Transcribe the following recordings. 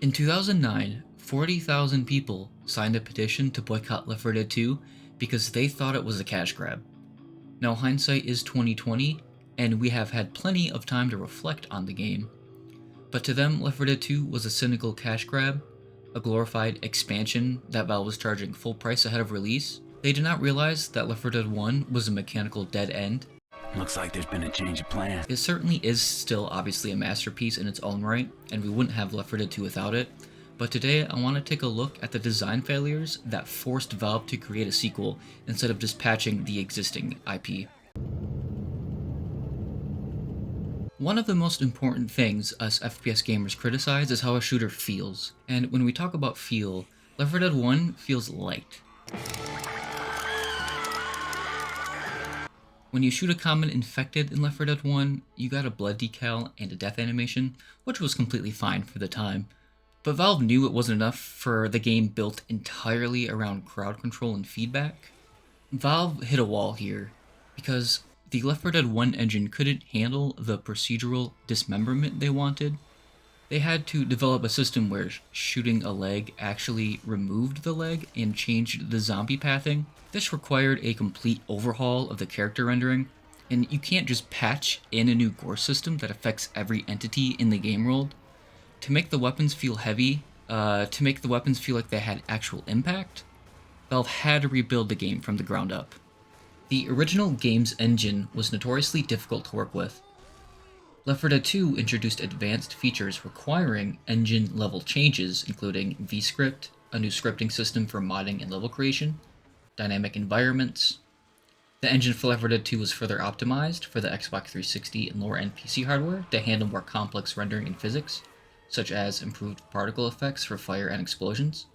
In 2009, 40,000 people signed a petition to boycott Left 4 Dead 2 because they thought it was a cash grab. Now hindsight is 2020, and we have had plenty of time to reflect on the game. But to them, Left 4 Dead 2 was a cynical cash grab, a glorified expansion that Valve was charging full price ahead of release. They did not realize that Left 4 Dead 1 was a mechanical dead end. Looks like there's been a change of plan. It certainly is still obviously a masterpiece in its own right, and we wouldn't have Left 4 Dead 2 without it, but today I want to take a look at the design failures that forced Valve to create a sequel instead of just patching the existing IP. One of the most important things us FPS gamers criticize is how a shooter feels, and when we talk about feel, Left 4 Dead 1 feels light. When you shoot a common infected in Left 4 Dead 1, you got a blood decal and a death animation, which was completely fine for the time. But Valve knew it wasn't enough for the game built entirely around crowd control and feedback. Valve hit a wall here, because the Left 4 Dead 1 engine couldn't handle the procedural dismemberment they wanted. They had to develop a system where shooting a leg actually removed the leg and changed the zombie pathing. This required a complete overhaul of the character rendering, and you can't just patch in a new gore system that affects every entity in the game world. To make the weapons feel heavy, to make the weapons feel like they had actual impact, Valve had to rebuild the game from the ground up. The original game's engine was notoriously difficult to work with. Left 4 Dead 2 introduced advanced features requiring engine-level changes, including VScript, a new scripting system for modding and level creation, dynamic environments. The engine for Left 4 Dead 2 was further optimized for the Xbox 360 and lower-end PC hardware to handle more complex rendering and physics, such as improved particle effects for fire and explosions.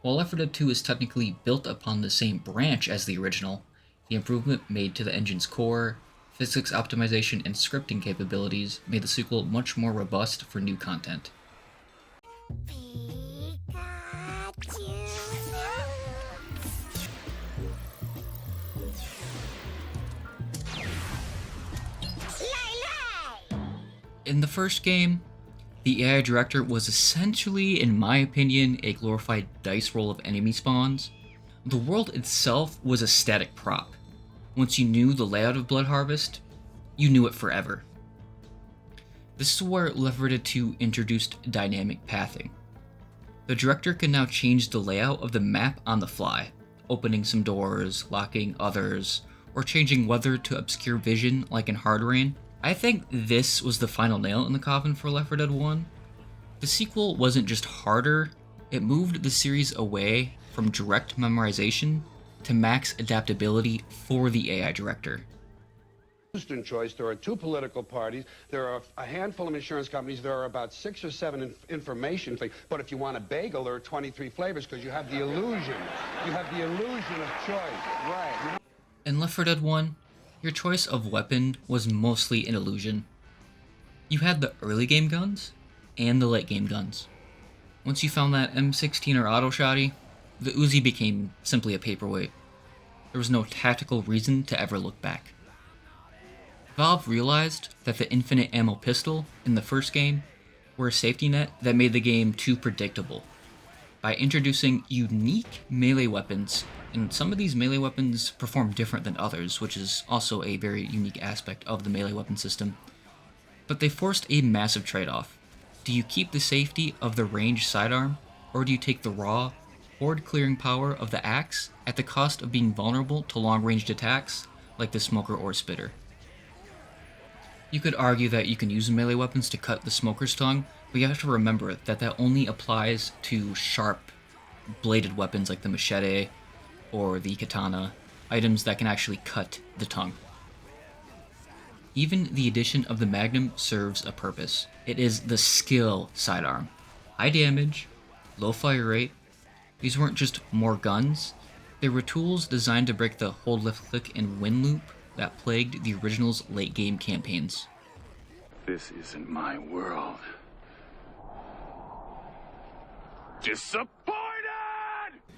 While Left 4 Dead 2 is technically built upon the same branch as the original, the improvement made to the engine's core, physics optimization, and scripting capabilities made the sequel much more robust for new content. In the first game, the AI director was essentially, in my opinion, a glorified dice roll of enemy spawns. The world itself was a static prop. Once you knew the layout of Blood Harvest, you knew it forever. This is where Left 4 Dead 2 introduced dynamic pathing. The director can now change the layout of the map on the fly, opening some doors, locking others, or changing weather to obscure vision like in Hard Rain. I think this was the final nail in the coffin for Left 4 Dead 1. The sequel wasn't just harder, it moved the series away from direct memorization to max adaptability for the AI director. Choice. There are two political parties. There are a handful of insurance companies. There are about 6 or 7 information things. But if you want a bagel, there are 23 flavors because you have the illusion. You have the illusion of choice. Right. In Left 4 Dead 1, your choice of weapon was mostly an illusion. You had the early game guns and the late game guns. Once you found that M16 or auto shotty, the Uzi became simply a paperweight. There was no tactical reason to ever look back. Valve realized that the infinite ammo pistol in the first game were a safety net that made the game too predictable. By introducing unique melee weapons, and some of these melee weapons perform different than others, which is also a very unique aspect of the melee weapon system, but they forced a massive trade-off. Do you keep the safety of the ranged sidearm, or do you take the raw, horde-clearing power of the axe at the cost of being vulnerable to long-ranged attacks like the smoker or spitter? You could argue that you can use melee weapons to cut the smoker's tongue, but you have to remember that only applies to sharp, bladed weapons like the machete or the katana, items that can actually cut the tongue. Even the addition of the Magnum serves a purpose. It is the skill sidearm. High damage, low fire rate. These weren't just more guns, they were tools designed to break the hold, left click, and win loop that plagued the original's late game campaigns. This isn't my world. Disappointed!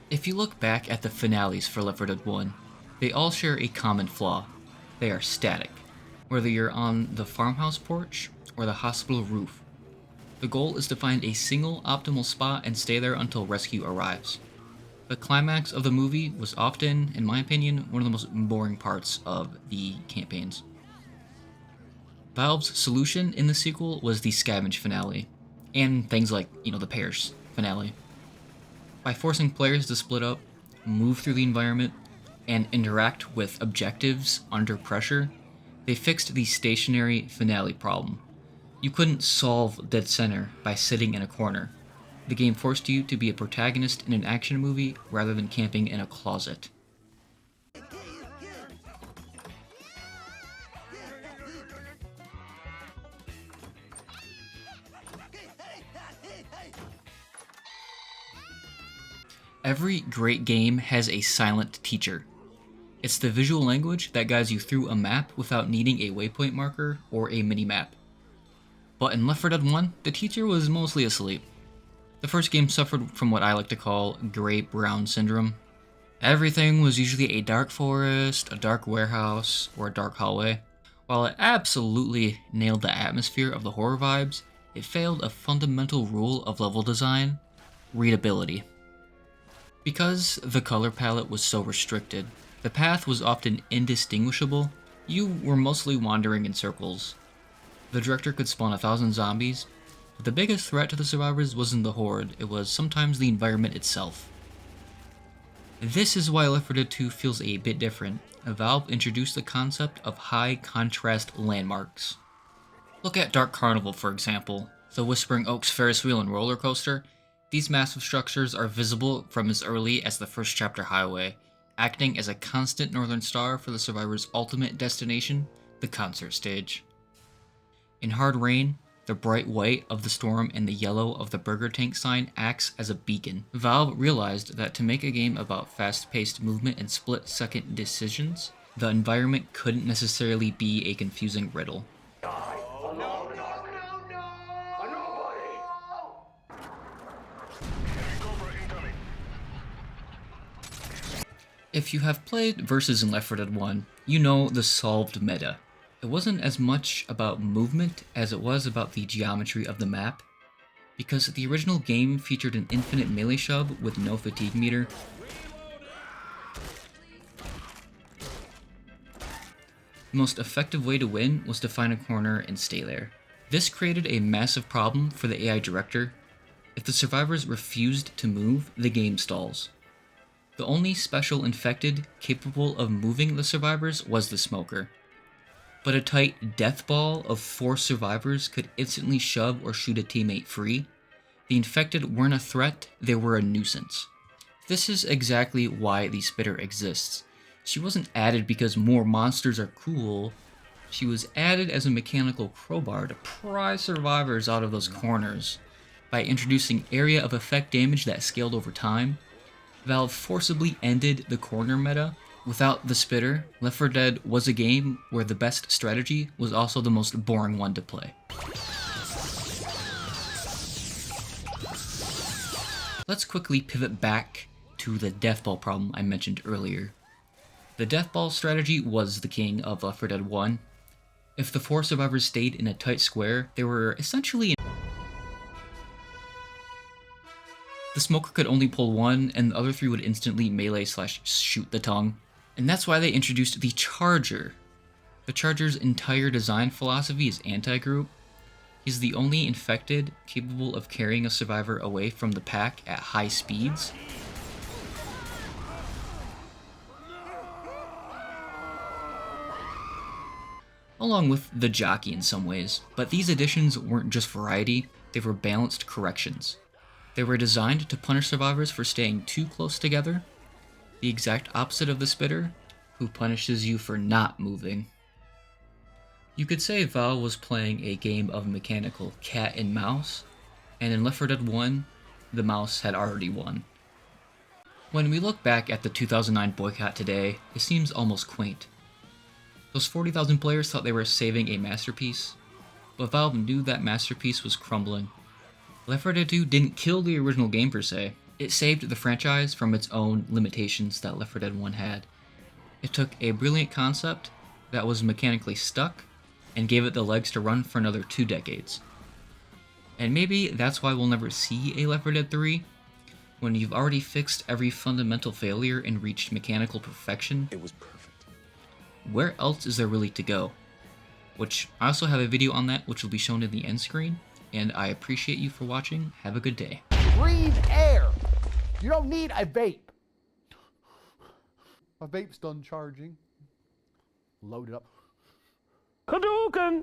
If you look back at the finales for Left 4 Dead 1, they all share a common flaw. They are static. Whether you're on the farmhouse porch or the hospital roof, The goal is to find a single optimal spot and stay there until rescue arrives. The climax of the movie was often, in my opinion, one of the most boring parts of the campaigns. Valve's solution in the sequel was the scavenge finale, and things like, the pairs finale. By forcing players to split up, move through the environment, and interact with objectives under pressure, they fixed the stationary finale problem. You couldn't solve dead center by sitting in a corner. The game forced you to be a protagonist in an action movie rather than camping in a closet. Every great game has a silent teacher. It's the visual language that guides you through a map without needing a waypoint marker or a mini-map. But in Left 4 Dead 1, the teacher was mostly asleep. The first game suffered from what I like to call gray-brown syndrome. Everything was usually a dark forest, a dark warehouse, or a dark hallway. While it absolutely nailed the atmosphere of the horror vibes, it failed a fundamental rule of level design: readability. Because the color palette was so restricted, the path was often indistinguishable. You were mostly wandering in circles. The director could spawn 1,000 zombies, but the biggest threat to the survivors wasn't the horde, it was sometimes the environment itself. This is why Left 4 Dead 2 feels a bit different. Valve introduced the concept of high contrast landmarks. Look at Dark Carnival, for example, the Whispering Oaks Ferris wheel and roller coaster. These massive structures are visible from as early as the first chapter highway, acting as a constant northern star for the survivors' ultimate destination, the concert stage. In Hard Rain, the bright white of the storm and the yellow of the burger tank sign acts as a beacon. Valve realized that to make a game about fast-paced movement and split-second decisions, the environment couldn't necessarily be a confusing riddle. If you have played Versus in Left 4 Dead 1, you know the solved meta. It wasn't as much about movement as it was about the geometry of the map, because the original game featured an infinite melee shove with no fatigue meter. The most effective way to win was to find a corner and stay there. This created a massive problem for the AI director. If the survivors refused to move, the game stalls. The only special infected capable of moving the survivors was the smoker. But a tight death ball of 4 survivors could instantly shove or shoot a teammate free. The infected weren't a threat, they were a nuisance. This is exactly why the spitter exists. She wasn't added because more monsters are cool. She was added as a mechanical crowbar to pry survivors out of those corners. By introducing area of effect damage that scaled over time, Valve forcibly ended the corner meta. Without the spitter, Left 4 Dead was a game where the best strategy was also the most boring one to play. Let's quickly pivot back to the death ball problem I mentioned earlier. The death ball strategy was the king of Left 4 Dead 1. If the 4 survivors stayed in a tight square, they were essentially the smoker could only pull one, and the other 3 would instantly melee/shoot the tongue. And that's why they introduced the Charger. The Charger's entire design philosophy is anti-group. He's the only infected capable of carrying a survivor away from the pack at high speeds. Along with the Jockey in some ways, but these additions weren't just variety, they were balanced corrections. They were designed to punish survivors for staying too close together, the exact opposite of the spitter, who punishes you for not moving. You could say Valve was playing a game of mechanical cat and mouse, and in Left 4 Dead 1, the mouse had already won. When we look back at the 2009 Boycott today, it seems almost quaint. Those 40,000 players thought they were saving a masterpiece, but Valve knew that masterpiece was crumbling. Left 4 Dead 2 didn't kill the original game per se. It saved the franchise from its own limitations that Left 4 Dead 1 had. It took a brilliant concept that was mechanically stuck and gave it the legs to run for another 2 decades. And maybe that's why we'll never see a Left 4 Dead 3, when you've already fixed every fundamental failure and reached mechanical perfection. It was perfect. Where else is there really to go? Which I also have a video on that, which will be shown in the end screen. And I appreciate you for watching. Have a good day. Breathe air. You don't need a vape. My vape's done charging. Load it up. Hadouken!